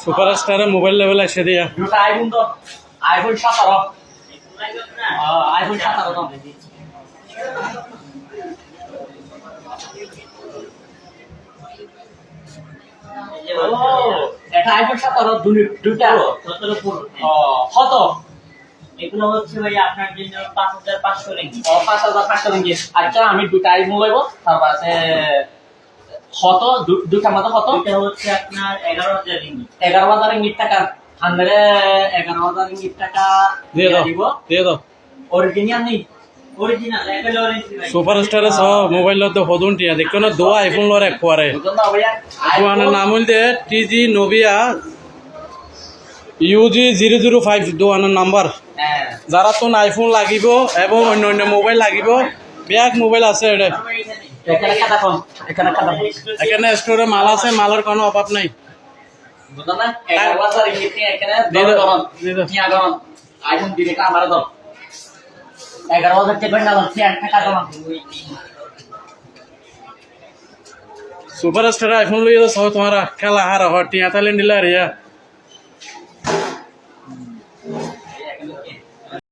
সুপারস্টারে mobile level এসে দিয়া দুটো আইফোন তো আইফোন 17 আইফোন 17 তো এটা আইফোন 17 দুইটা 17 পুরো কত এগুলো হচ্ছে ভাই আপনার জন্য 5500 রিঙ্গিত 5500 রিঙ্গিত আচ্ছা আমি দুইটা আইফোন লইব তারপর আছে কত দুইটা মত কত এটা হচ্ছে আপনার 11000 রিঙ্গিত 11000 রিঙ্গিত টাকা আন্দারে 11000 রিঙ্গিত টাকা দিয়ে দাও অরিজিনাল নেই অরিজিনাল লেভেল অরিজিনাল সুপারস্টারে সহ মোবাইল তো হদুন টিয়া দেখো না দো আইফোন লর এক পরে দোয়ানের নাম হইতে টিজি নোভিয়া ইউজি 005 দোয়ানের নাম্বার যারা তো আইফোন লাগিব এবং অন্য অন্য মোবাইল লাগিব ব্যাগ মোবাইল আছে এখানে স্টোরে মাল আছে মালের কোনো অভাব নাই আইফোন দিলে আমার দাও 11000 টাকা না টাকা দাও সুপারস্টার আইফোন লইয়া সহ তোমার খেলা হারা হটিয়া তাহলে নিলা রিয়া